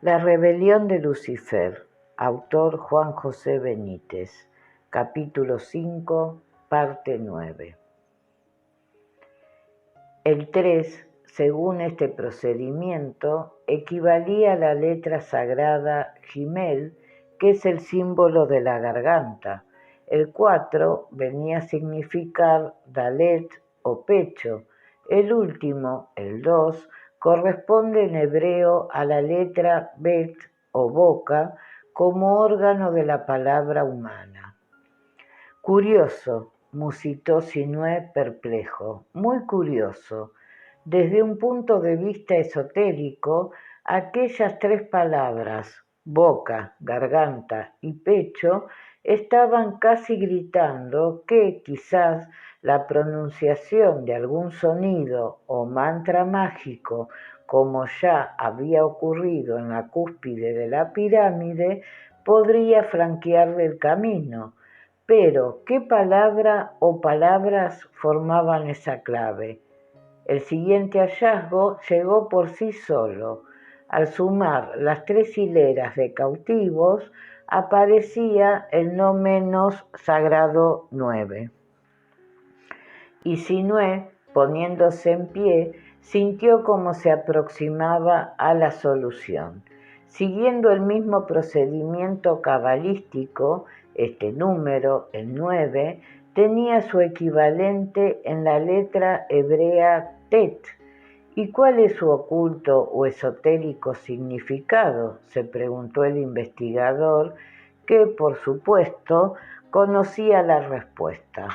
La rebelión de Lucifer, autor Juan José Benítez, capítulo 5, parte 9. El 3, según este procedimiento, equivalía a la letra sagrada Gimel, que es el símbolo de la garganta. El 4 venía a significar Dalet o pecho. El último, el 2, corresponde en hebreo a la letra Bet o boca como órgano de la palabra humana. Curioso, musitó Sinué perplejo, muy curioso. Desde un punto de vista esotérico, aquellas tres palabras, boca, garganta y pecho, estaban casi gritando que quizás la pronunciación de algún sonido o mantra mágico, como ya había ocurrido en la cúspide de la pirámide, podría franquearle el camino. Pero, ¿qué palabra o palabras formaban esa clave? El siguiente hallazgo llegó por sí solo. Al sumar las tres hileras de cautivos, aparecía el no menos sagrado 9. Y Sinué, poniéndose en pie, sintió cómo se aproximaba a la solución. Siguiendo el mismo procedimiento cabalístico, este número, el 9, tenía su equivalente en la letra hebrea Tet. ¿Y cuál es su oculto o esotérico significado?, se preguntó el investigador, que, por supuesto, conocía la respuesta.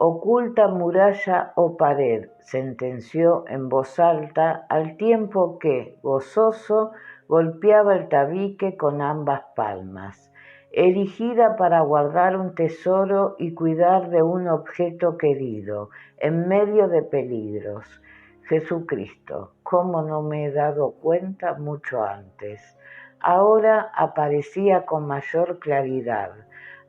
Oculta muralla o pared, sentenció en voz alta, al tiempo que, gozoso, golpeaba el tabique con ambas palmas. Erigida para guardar un tesoro y cuidar de un objeto querido, en medio de peligros. Jesucristo, ¿cómo no me he dado cuenta mucho antes? Ahora aparecía con mayor claridad.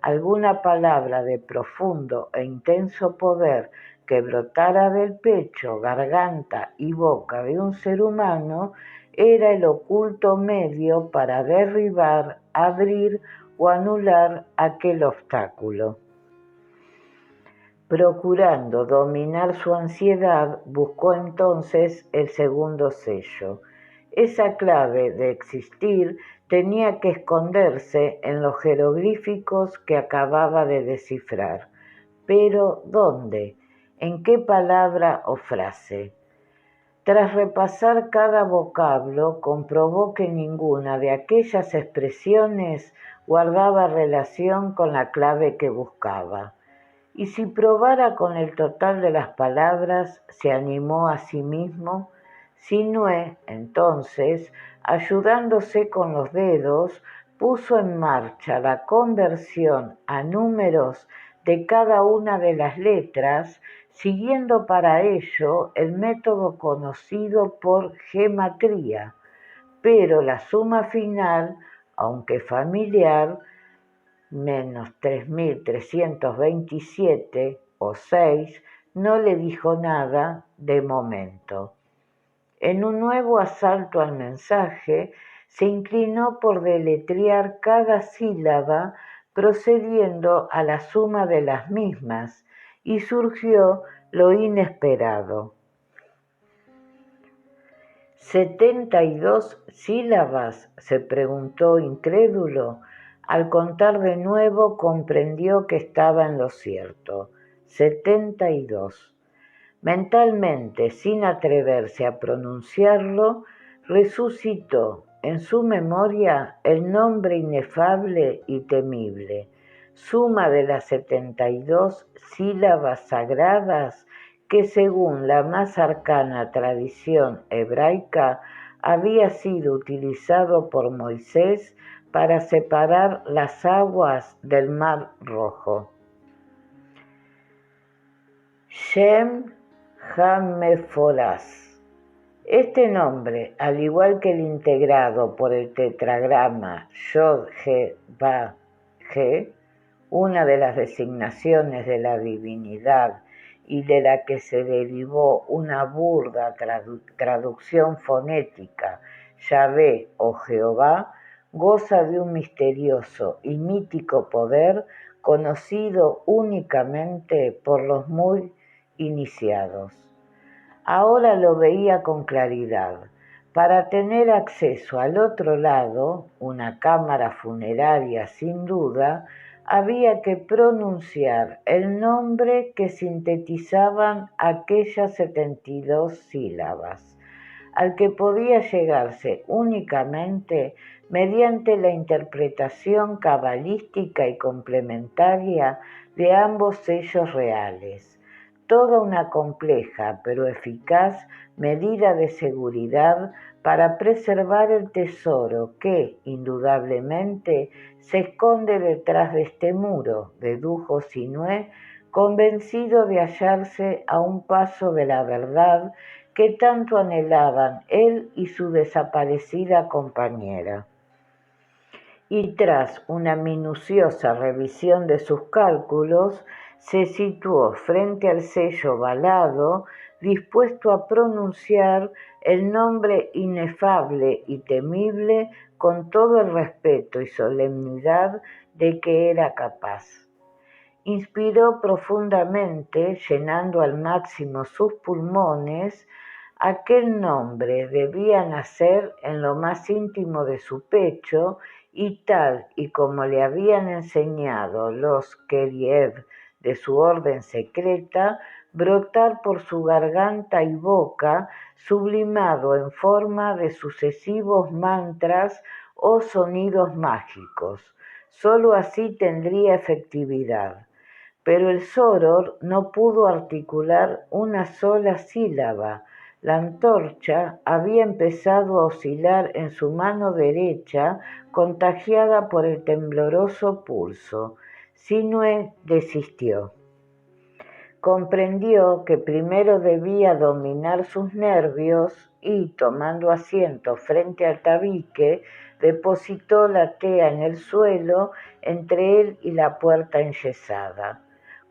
Alguna palabra de profundo e intenso poder que brotara del pecho, garganta y boca de un ser humano era el oculto medio para derribar, abrir o anular aquel obstáculo. Procurando dominar su ansiedad, buscó entonces el segundo sello. Esa clave de existir tenía que esconderse en los jeroglíficos que acababa de descifrar. Pero, ¿dónde? ¿En qué palabra o frase? Tras repasar cada vocablo, comprobó que ninguna de aquellas expresiones guardaba relación con la clave que buscaba. Y si probara con el total de las palabras, se animó a sí mismo. Sinué, entonces, ayudándose con los dedos, puso en marcha la conversión a números de cada una de las letras, siguiendo para ello el método conocido por gematría, pero la suma final, aunque familiar, menos 3.327 o 6, no le dijo nada de momento. En un nuevo asalto al mensaje, se inclinó por deletrear cada sílaba procediendo a la suma de las mismas, y surgió lo inesperado. 72 sílabas, se preguntó incrédulo. Al contar de nuevo comprendió que estaba en lo cierto. 72. Mentalmente, sin atreverse a pronunciarlo, resucitó en su memoria el nombre inefable y temible, suma de las 72 sílabas sagradas que, según la más arcana tradición hebraica, había sido utilizado por Moisés para separar las aguas del Mar Rojo. Shem HaMeforás. Este nombre, al igual que el integrado por el tetragrama Yod-He-Va-He, una de las designaciones de la divinidad y de la que se derivó una burda traducción fonética, Yahvé o Jehová, goza de un misterioso y mítico poder conocido únicamente por los muy iniciados. Ahora lo veía con claridad. Para tener acceso al otro lado, una cámara funeraria sin duda, había que pronunciar el nombre que sintetizaban aquellas 72 sílabas, al que podía llegarse únicamente mediante la interpretación cabalística y complementaria de ambos sellos reales. Toda una compleja pero eficaz medida de seguridad para preservar el tesoro que, indudablemente, se esconde detrás de este muro, dedujo Sinué, convencido de hallarse a un paso de la verdad que tanto anhelaban él y su desaparecida compañera. Y tras una minuciosa revisión de sus cálculos, se situó frente al sello valado, dispuesto a pronunciar el nombre inefable y temible con todo el respeto y solemnidad de que era capaz. Inspiró profundamente, llenando al máximo sus pulmones. Aquel nombre debía nacer en lo más íntimo de su pecho y tal y como le habían enseñado los Keriev de su orden secreta, brotar por su garganta y boca, sublimado en forma de sucesivos mantras o sonidos mágicos. Sólo así tendría efectividad. Pero el Soror no pudo articular una sola sílaba. La antorcha había empezado a oscilar en su mano derecha, contagiada por el tembloroso pulso. Sinué desistió. Comprendió que primero debía dominar sus nervios y, tomando asiento frente al tabique, depositó la tea en el suelo entre él y la puerta enyesada.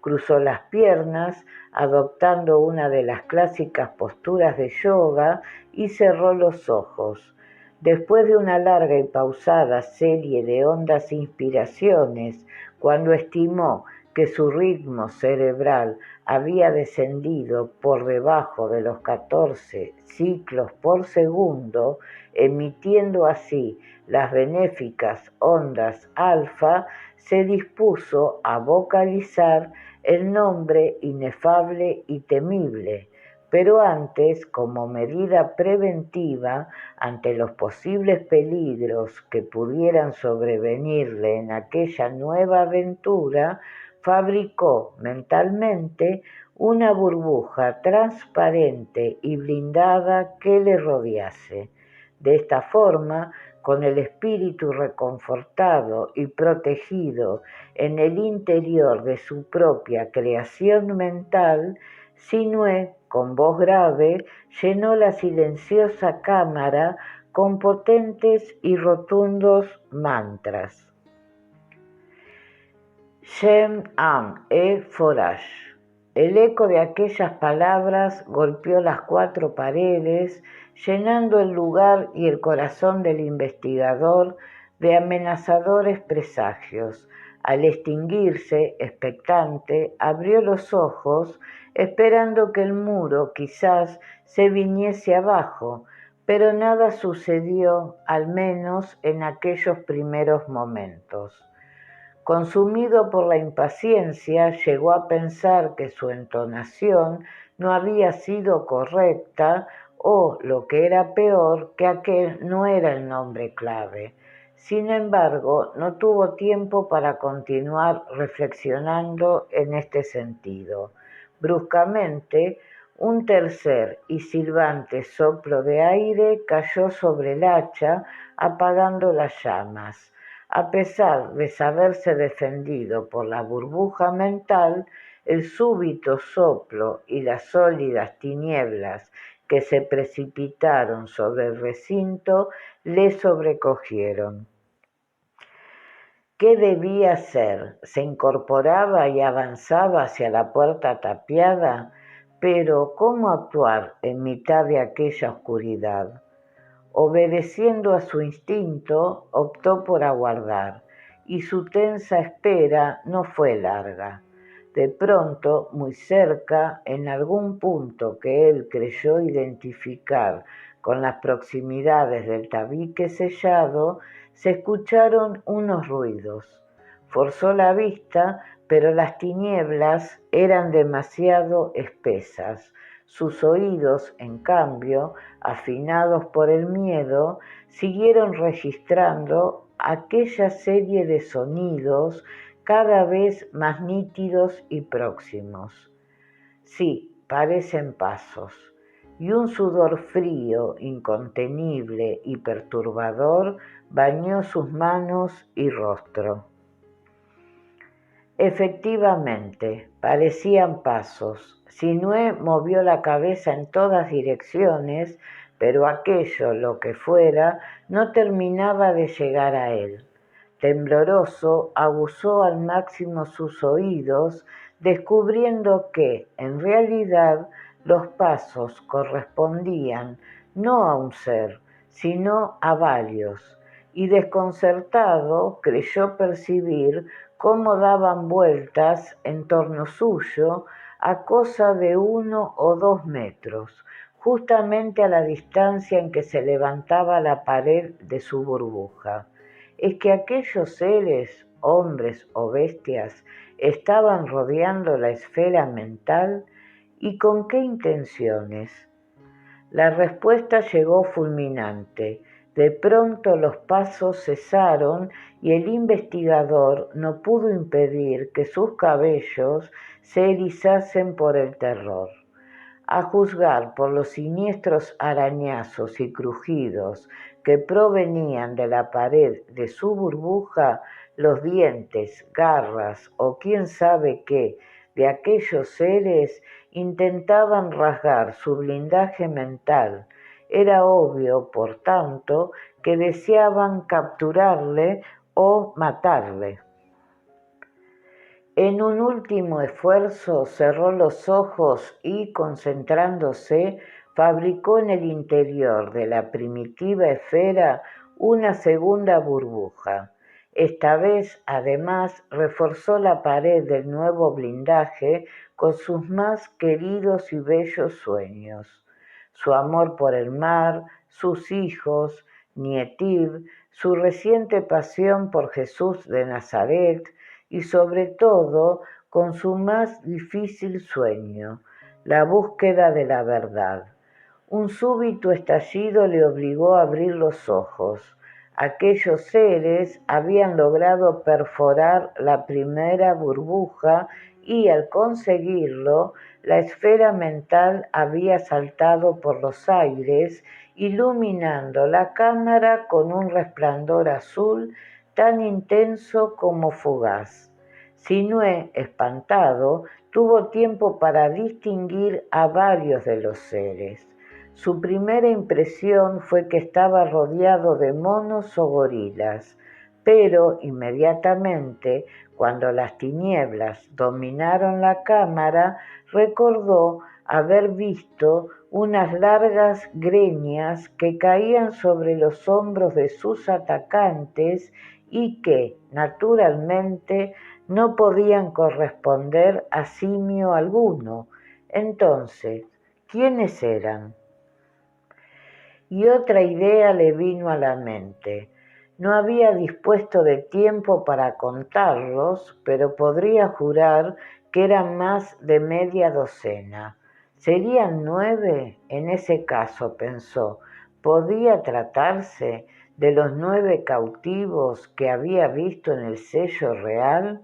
Cruzó las piernas, adoptando una de las clásicas posturas de yoga, y cerró los ojos. Después de una larga y pausada serie de hondas inspiraciones, cuando estimó que su ritmo cerebral había descendido por debajo de los 14 ciclos por segundo, emitiendo así las benéficas ondas alfa, se dispuso a vocalizar el nombre inefable y temible, pero antes, como medida preventiva ante los posibles peligros que pudieran sobrevenirle en aquella nueva aventura, fabricó mentalmente una burbuja transparente y blindada que le rodease. De esta forma, con el espíritu reconfortado y protegido en el interior de su propia creación mental, Sinué, con voz grave, llenó la silenciosa cámara con potentes y rotundos mantras. Shem Am Forash. El eco de aquellas palabras golpeó las 4 paredes, llenando el lugar y el corazón del investigador de amenazadores presagios. Al extinguirse, expectante, abrió los ojos, esperando que el muro quizás se viniese abajo, pero nada sucedió, al menos en aquellos primeros momentos. Consumido por la impaciencia, llegó a pensar que su entonación no había sido correcta o, lo que era peor, que aquel no era el nombre clave. Sin embargo, no tuvo tiempo para continuar reflexionando en este sentido. Bruscamente, un tercer y silbante soplo de aire cayó sobre el hacha, apagando las llamas. A pesar de saberse defendido por la burbuja mental, el súbito soplo y las sólidas tinieblas que se precipitaron sobre el recinto le sobrecogieron. ¿Qué debía hacer? Se incorporaba y avanzaba hacia la puerta tapiada, pero ¿cómo actuar en mitad de aquella oscuridad? Obedeciendo a su instinto, optó por aguardar, y su tensa espera no fue larga. De pronto, muy cerca, en algún punto que él creyó identificar con las proximidades del tabique sellado, se escucharon unos ruidos. Forzó la vista, pero las tinieblas eran demasiado espesas. Sus oídos, en cambio, afinados por el miedo, siguieron registrando aquella serie de sonidos cada vez más nítidos y próximos. Sí, parecen pasos, y un sudor frío, incontenible y perturbador bañó sus manos y rostro. Efectivamente, parecían pasos. Sinué movió la cabeza en todas direcciones, pero aquello, lo que fuera, no terminaba de llegar a él. Tembloroso, aguzó al máximo sus oídos, descubriendo que, en realidad, los pasos correspondían no a un ser, sino a varios, y desconcertado creyó percibir cómo daban vueltas en torno suyo a cosa de 1 o 2 metros, justamente a la distancia en que se levantaba la pared de su burbuja. Es que aquellos seres, hombres o bestias, estaban rodeando la esfera mental. ¿Y con qué intenciones? La respuesta llegó fulminante. De pronto los pasos cesaron y el investigador no pudo impedir que sus cabellos se erizasen por el terror. A juzgar por los siniestros arañazos y crujidos que provenían de la pared de su burbuja, los dientes, garras o quién sabe qué de aquellos seres intentaban rasgar su blindaje mental. Era obvio, por tanto, que deseaban capturarle o matarle. En un último esfuerzo cerró los ojos y, concentrándose, fabricó en el interior de la primitiva esfera una segunda burbuja. Esta vez, además, reforzó la pared del nuevo blindaje con sus más queridos y bellos sueños. Su amor por el mar, sus hijos, Nietiv, su reciente pasión por Jesús de Nazaret, y sobre todo con su más difícil sueño, la búsqueda de la verdad. Un súbito estallido le obligó a abrir los ojos. Aquellos seres habían logrado perforar la primera burbuja y al conseguirlo, la esfera mental había saltado por los aires, iluminando la cámara con un resplandor azul tan intenso como fugaz. Sinué, espantado, tuvo tiempo para distinguir a varios de los seres. Su primera impresión fue que estaba rodeado de monos o gorilas, pero inmediatamente, cuando las tinieblas dominaron la cámara, recordó haber visto unas largas greñas que caían sobre los hombros de sus atacantes y que, naturalmente, no podían corresponder a simio alguno. Entonces, ¿quiénes eran? Y otra idea le vino a la mente. No había dispuesto de tiempo para contarlos, pero podría jurar que eran más de media docena. ¿Serían 9? En ese caso, pensó, ¿podía tratarse de los 9 cautivos que había visto en el sello real?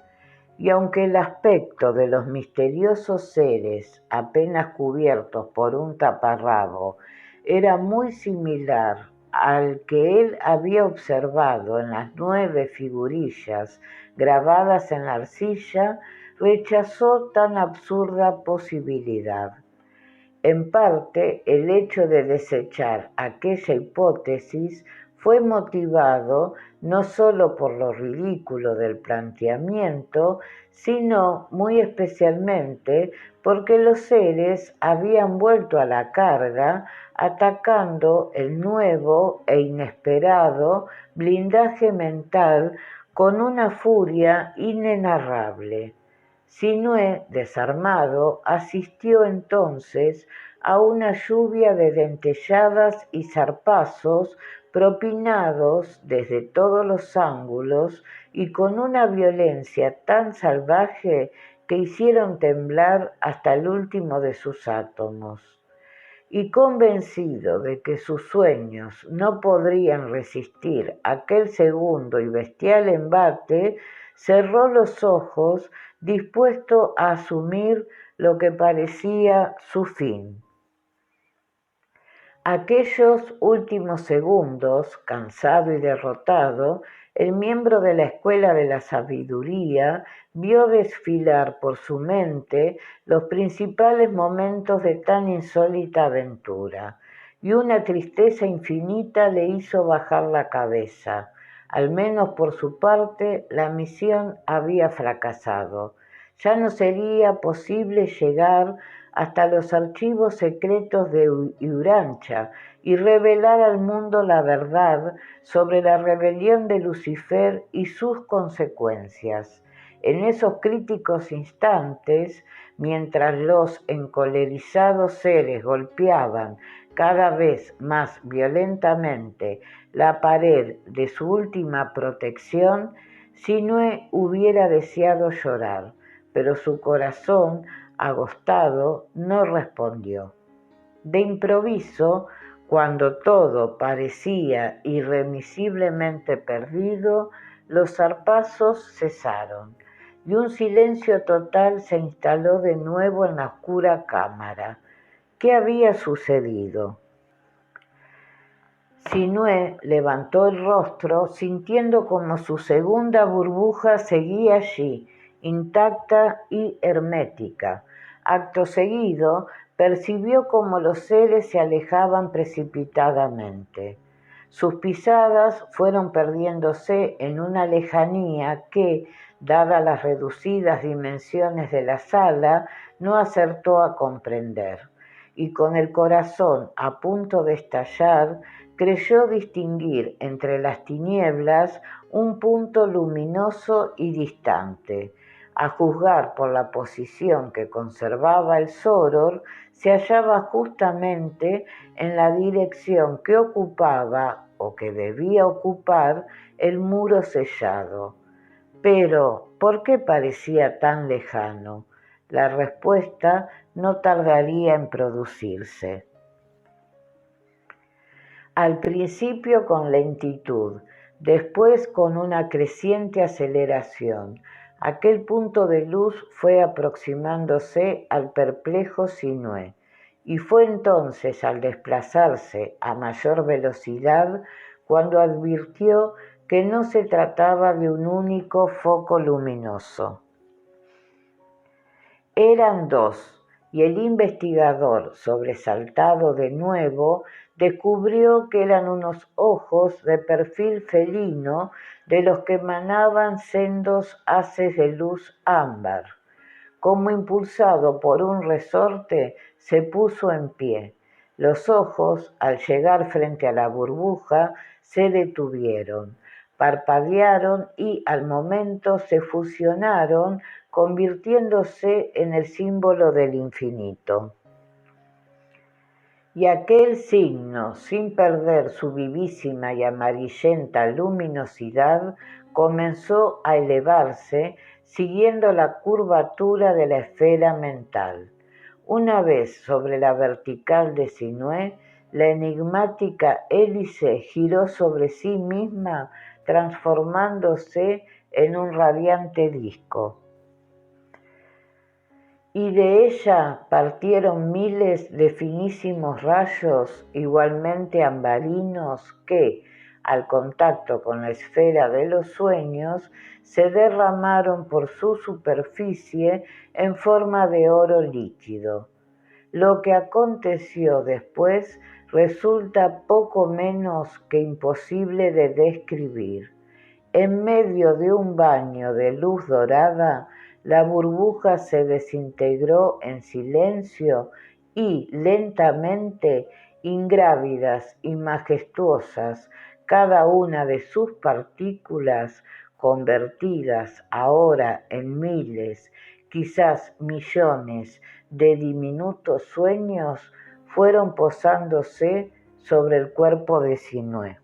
Y aunque el aspecto de los misteriosos seres apenas cubiertos por un taparrabo era muy similar al que él había observado en las 9 figurillas grabadas en la arcilla, rechazó tan absurda posibilidad. En parte, el hecho de desechar aquella hipótesis fue motivado no solo por lo ridículo del planteamiento, sino muy especialmente porque los seres habían vuelto a la carga atacando el nuevo e inesperado blindaje mental con una furia inenarrable. Sinué, desarmado, asistió entonces a una lluvia de dentelladas y zarpazos propinados desde todos los ángulos y con una violencia tan salvaje que hicieron temblar hasta el último de sus átomos. Y convencido de que sus sueños no podrían resistir aquel segundo y bestial embate, cerró los ojos dispuesto a asumir lo que parecía su fin. Aquellos últimos segundos, cansado y derrotado, el miembro de la Escuela de la Sabiduría vio desfilar por su mente los principales momentos de tan insólita aventura, y una tristeza infinita le hizo bajar la cabeza. Al menos por su parte, la misión había fracasado. Ya no sería posible llegar hasta los archivos secretos de Urantia y revelar al mundo la verdad sobre la rebelión de Lucifer y sus consecuencias. En esos críticos instantes, mientras los encolerizados seres golpeaban cada vez más violentamente la pared de su última protección, Sinué hubiera deseado llorar, pero su corazón agostado, no respondió. De improviso, cuando todo parecía irremisiblemente perdido, los zarpazos cesaron y un silencio total se instaló de nuevo en la oscura cámara. ¿Qué había sucedido? Sinué levantó el rostro, sintiendo como su segunda burbuja seguía allí, intacta y hermética. Acto seguido, percibió cómo los seres se alejaban precipitadamente. Sus pisadas fueron perdiéndose en una lejanía que, dadas las reducidas dimensiones de la sala, no acertó a comprender. Y con el corazón a punto de estallar, creyó distinguir entre las tinieblas un punto luminoso y distante. A juzgar por la posición que conservaba el Soror, se hallaba justamente en la dirección que ocupaba o que debía ocupar el muro sellado. Pero, ¿por qué parecía tan lejano? La respuesta no tardaría en producirse. Al principio con lentitud, después con una creciente aceleración, aquel punto de luz fue aproximándose al perplejo Sinué, y fue entonces al desplazarse a mayor velocidad cuando advirtió que no se trataba de un único foco luminoso. Eran dos, y el investigador, sobresaltado de nuevo, descubrió que eran unos ojos de perfil felino de los que emanaban sendos haces de luz ámbar. Como impulsado por un resorte, se puso en pie. Los ojos, al llegar frente a la burbuja, se detuvieron, parpadearon y al momento se fusionaron, convirtiéndose en el símbolo del infinito. Y aquel signo, sin perder su vivísima y amarillenta luminosidad, comenzó a elevarse siguiendo la curvatura de la esfera mental. Una vez sobre la vertical de Sinué, la enigmática hélice giró sobre sí misma, transformándose en un radiante disco. Y de ella partieron miles de finísimos rayos igualmente ambarinos que, al contacto con la esfera de los sueños, se derramaron por su superficie en forma de oro líquido. Lo que aconteció después resulta poco menos que imposible de describir. En medio de un baño de luz dorada, la burbuja se desintegró en silencio y lentamente ingrávidas y majestuosas, cada una de sus partículas convertidas ahora en miles, quizás millones de diminutos sueños, fueron posándose sobre el cuerpo de Sinué.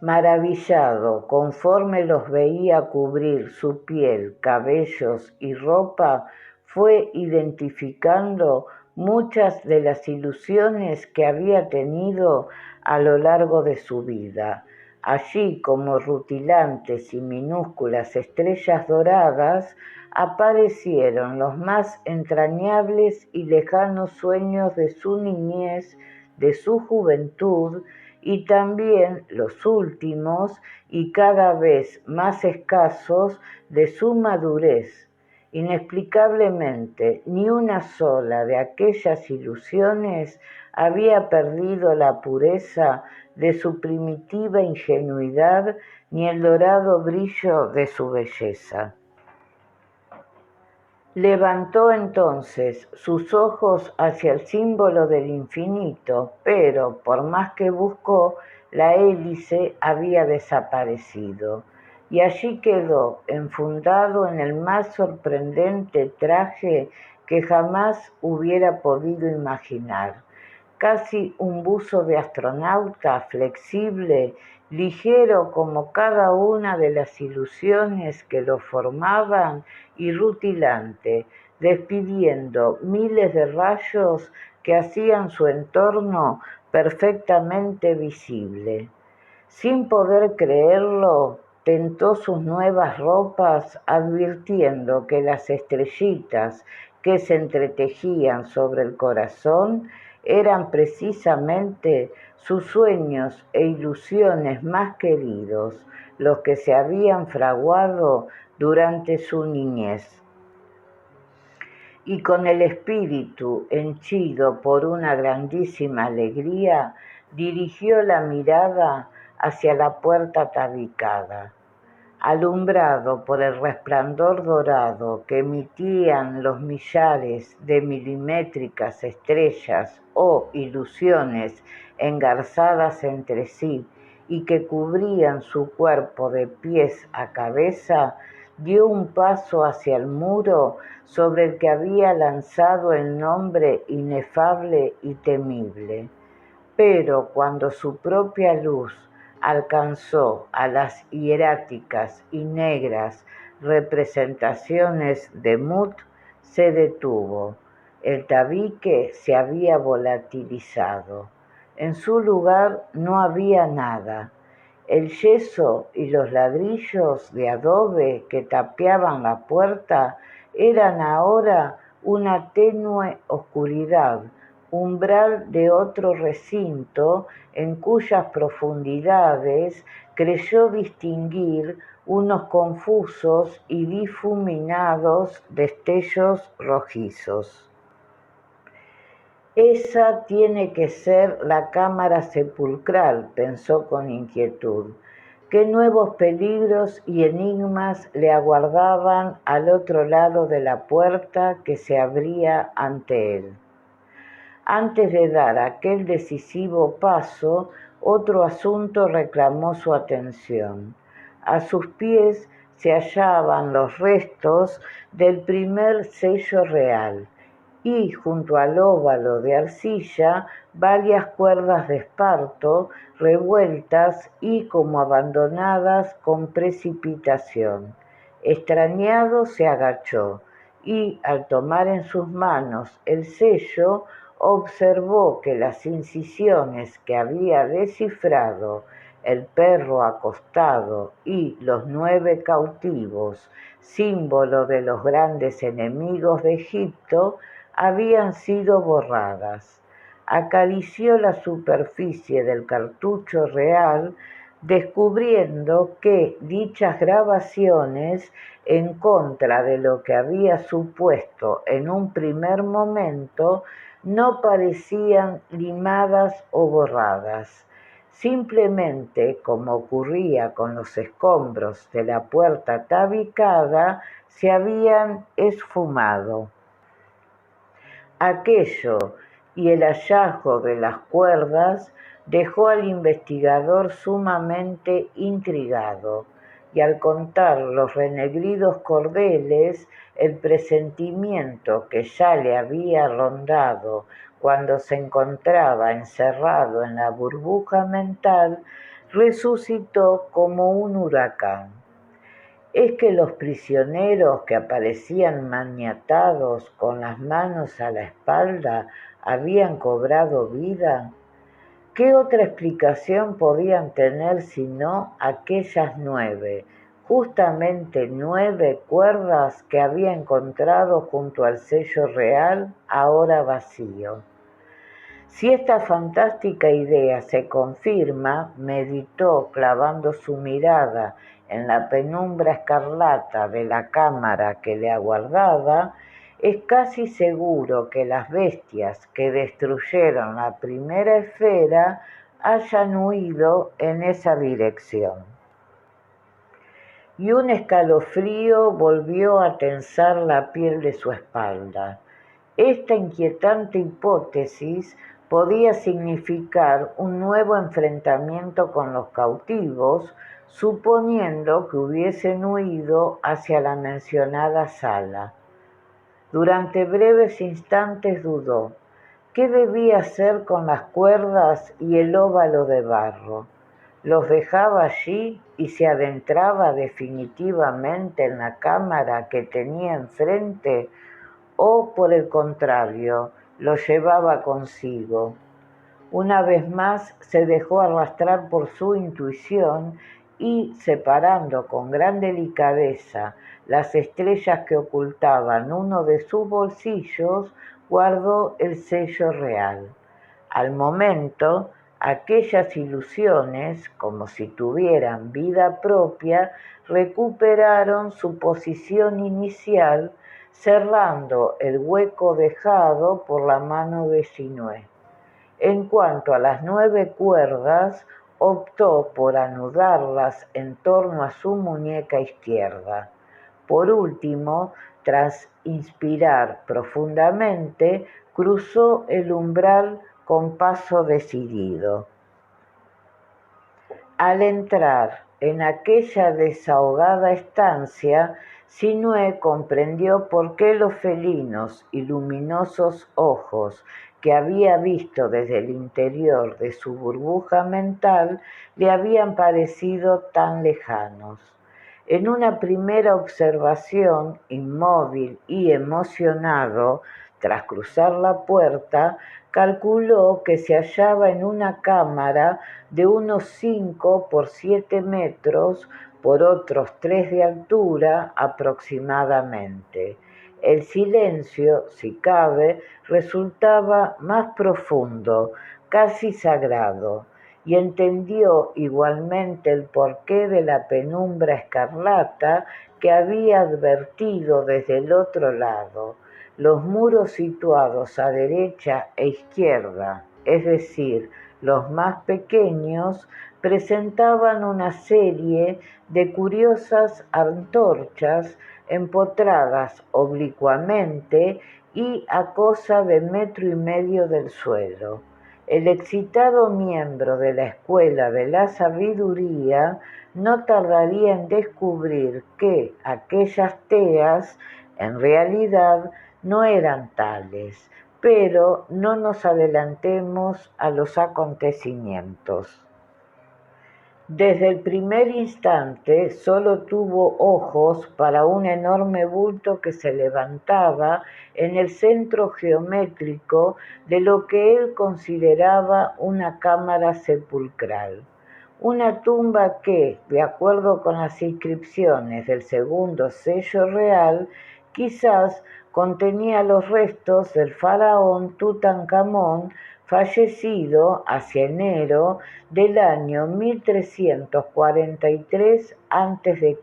Maravillado, conforme los veía cubrir su piel, cabellos y ropa, fue identificando muchas de las ilusiones que había tenido a lo largo de su vida. Allí, como rutilantes y minúsculas estrellas doradas, aparecieron los más entrañables y lejanos sueños de su niñez, de su juventud, y también los últimos y cada vez más escasos de su madurez. Inexplicablemente, ni una sola de aquellas ilusiones había perdido la pureza de su primitiva ingenuidad ni el dorado brillo de su belleza. Levantó entonces sus ojos hacia el símbolo del infinito, pero por más que buscó, la hélice había desaparecido, y allí quedó enfundado en el más sorprendente traje que jamás hubiera podido imaginar. Casi un buzo de astronauta, flexible, ligero como cada una de las ilusiones que lo formaban y rutilante, despidiendo miles de rayos que hacían su entorno perfectamente visible. Sin poder creerlo, tentó sus nuevas ropas, advirtiendo que las estrellitas que se entretejían sobre el corazón eran precisamente sus sueños e ilusiones más queridos, los que se habían fraguado durante su niñez. Y con el espíritu henchido por una grandísima alegría, dirigió la mirada hacia la puerta tabicada. Alumbrado por el resplandor dorado que emitían los millares de milimétricas estrellas o ilusiones engarzadas entre sí y que cubrían su cuerpo de pies a cabeza, dio un paso hacia el muro sobre el que había lanzado el nombre inefable y temible. Pero cuando su propia luz alcanzó a las hieráticas y negras representaciones de Mut, se detuvo. El tabique se había volatilizado. En su lugar no había nada. El yeso y los ladrillos de adobe que tapiaban la puerta eran ahora una tenue oscuridad, umbral de otro recinto en cuyas profundidades creyó distinguir unos confusos y difuminados destellos rojizos. Esa tiene que ser la cámara sepulcral, pensó con inquietud. ¿Qué nuevos peligros y enigmas le aguardaban al otro lado de la puerta que se abría ante él? Antes de dar aquel decisivo paso, otro asunto reclamó su atención. A sus pies se hallaban los restos del primer sello real y, junto al óvalo de arcilla, varias cuerdas de esparto revueltas y como abandonadas con precipitación. Extrañado se agachó y, al tomar en sus manos el sello, observó que las incisiones que había descifrado el perro acostado y los 9 cautivos, símbolo de los grandes enemigos de Egipto, habían sido borradas. Acarició la superficie del cartucho real, descubriendo que dichas grabaciones, en contra de lo que había supuesto en un primer momento, no parecían limadas o borradas. Simplemente, como ocurría con los escombros de la puerta tabicada, se habían esfumado. Aquello y el hallazgo de las cuerdas dejó al investigador sumamente intrigado, y al contar los renegridos cordeles, el presentimiento que ya le había rondado cuando se encontraba encerrado en la burbuja mental, resucitó como un huracán. ¿Es que los prisioneros que aparecían maniatados con las manos a la espalda habían cobrado vida? ¿Qué otra explicación podían tener sino aquellas 9, justamente 9 cuerdas que había encontrado junto al sello real, ahora vacío? Si esta fantástica idea se confirma, meditó clavando su mirada en la penumbra escarlata de la cámara que le aguardaba, es casi seguro que las bestias que destruyeron la primera esfera hayan huido en esa dirección. Y un escalofrío volvió a tensar la piel de su espalda. Esta inquietante hipótesis podía significar un nuevo enfrentamiento con los cautivos, suponiendo que hubiesen huido hacia la mencionada sala. Durante breves instantes dudó. ¿Qué debía hacer con las cuerdas y el óvalo de barro? ¿Los dejaba allí y se adentraba definitivamente en la cámara que tenía enfrente? ¿O, por el contrario, lo llevaba consigo? Una vez más se dejó arrastrar por su intuición y, separando con gran delicadeza las estrellas que ocultaban uno de sus bolsillos, guardó el sello real. Al momento, aquellas ilusiones, como si tuvieran vida propia, recuperaron su posición inicial, cerrando el hueco dejado por la mano de Sinué. En cuanto a las 9 cuerdas, optó por anudarlas en torno a su muñeca izquierda. Por último, tras inspirar profundamente, cruzó el umbral con paso decidido. Al entrar en aquella desahogada estancia, Sinué comprendió por qué los felinos y luminosos ojos que había visto desde el interior de su burbuja mental le habían parecido tan lejanos. En una primera observación, inmóvil y emocionado, tras cruzar la puerta, calculó que se hallaba en una cámara de unos 5 por 7 metros por otros 3 de altura aproximadamente. El silencio, si cabe, resultaba más profundo, casi sagrado, y entendió igualmente el porqué de la penumbra escarlata que había advertido desde el otro lado. Los muros situados a derecha e izquierda, es decir, los más pequeños, presentaban una serie de curiosas antorchas empotradas oblicuamente y a cosa de 1,5 metros del suelo. El excitado miembro de la escuela de la sabiduría no tardaría en descubrir que aquellas teas, en realidad, no eran tales, pero no nos adelantemos a los acontecimientos. Desde el primer instante solo tuvo ojos para un enorme bulto que se levantaba en el centro geométrico de lo que él consideraba una cámara sepulcral. Una tumba que, de acuerdo con las inscripciones del segundo sello real, quizás contenía los restos del faraón Tutankamón, fallecido hacia enero del año 1343 a.C.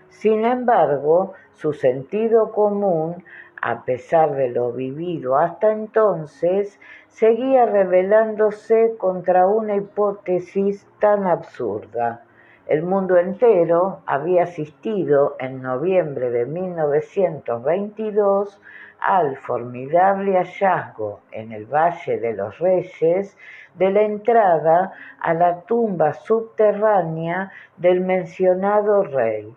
Sin embargo, su sentido común, a pesar de lo vivido hasta entonces, seguía rebelándose contra una hipótesis tan absurda. El mundo entero había asistido en noviembre de 1922 al formidable hallazgo en el Valle de los Reyes de la entrada a la tumba subterránea del mencionado rey.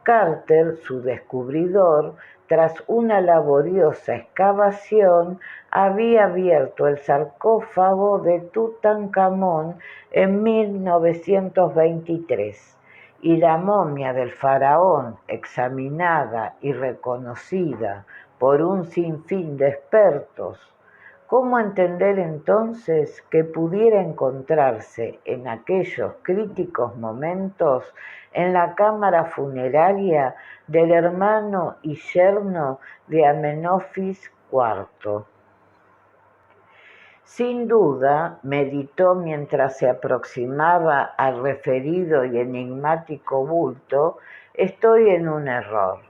Carter, su descubridor, tras una laboriosa excavación, había abierto el sarcófago de Tutankamón en 1923 y la momia del faraón, examinada y reconocida por un sinfín de expertos. ¿Cómo entender entonces que pudiera encontrarse en aquellos críticos momentos en la cámara funeraria del hermano y yerno de Amenofis IV? Sin duda, meditó mientras se aproximaba al referido y enigmático bulto, estoy en un error.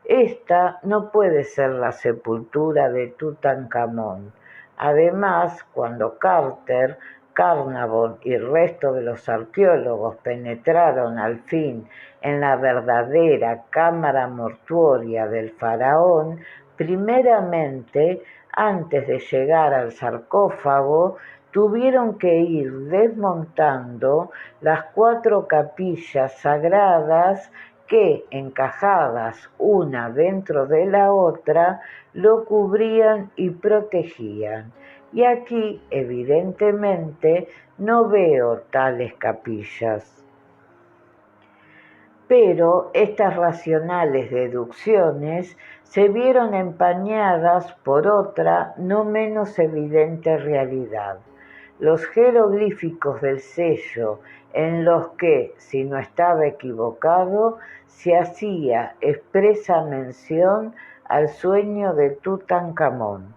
Esta no puede ser la sepultura de Tutankamón. Además, cuando Carter, Carnarvon y el resto de los arqueólogos penetraron al fin en la verdadera cámara mortuoria del faraón, primeramente, antes de llegar al sarcófago, tuvieron que ir desmontando las 4 capillas sagradas que, encajadas una dentro de la otra, lo cubrían y protegían. Y aquí, evidentemente, no veo tales capillas. Pero estas racionales deducciones se vieron empañadas por otra no menos evidente realidad: los jeroglíficos del sello, en los que, si no estaba equivocado, se hacía expresa mención al sueño de Tutankamón.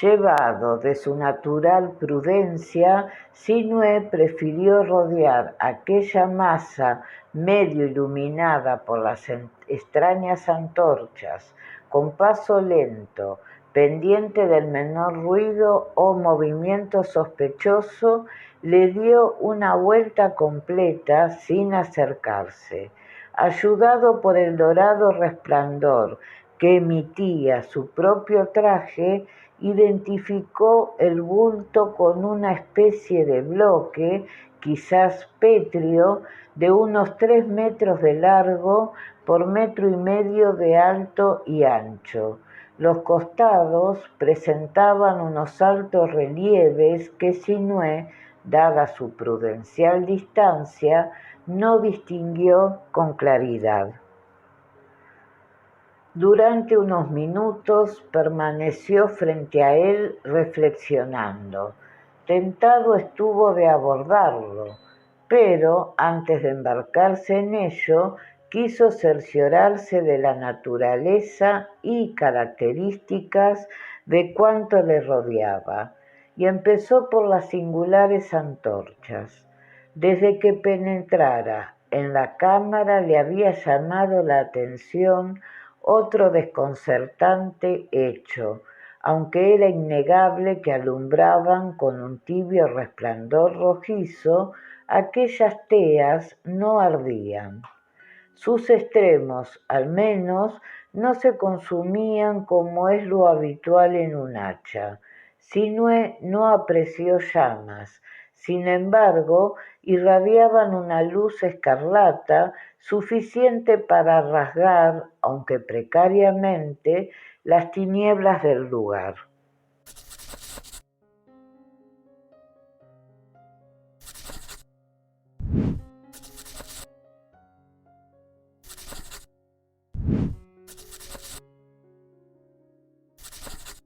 Llevado de su natural prudencia, Sinué prefirió rodear aquella masa medio iluminada por las extrañas antorchas, con paso lento, pendiente del menor ruido o movimiento sospechoso, le dio una vuelta completa sin acercarse. Ayudado por el dorado resplandor que emitía su propio traje, identificó el bulto con una especie de bloque, quizás pétreo, de unos 3 metros de largo por 1,5 metros de alto y ancho. Los costados presentaban unos altos relieves que Sinué, dada su prudencial distancia, no distinguió con claridad. Durante unos minutos permaneció frente a él reflexionando. Tentado estuvo de abordarlo, pero antes de embarcarse en ello, quiso cerciorarse de la naturaleza y características de cuanto le rodeaba, y empezó por las singulares antorchas. Desde que penetrara en la cámara le había llamado la atención otro desconcertante hecho, aunque era innegable que alumbraban con un tibio resplandor rojizo, aquellas teas no ardían. Sus extremos, al menos, no se consumían como es lo habitual en un hacha. Sinué no apreció llamas, sin embargo, irradiaban una luz escarlata suficiente para rasgar, aunque precariamente, las tinieblas del lugar.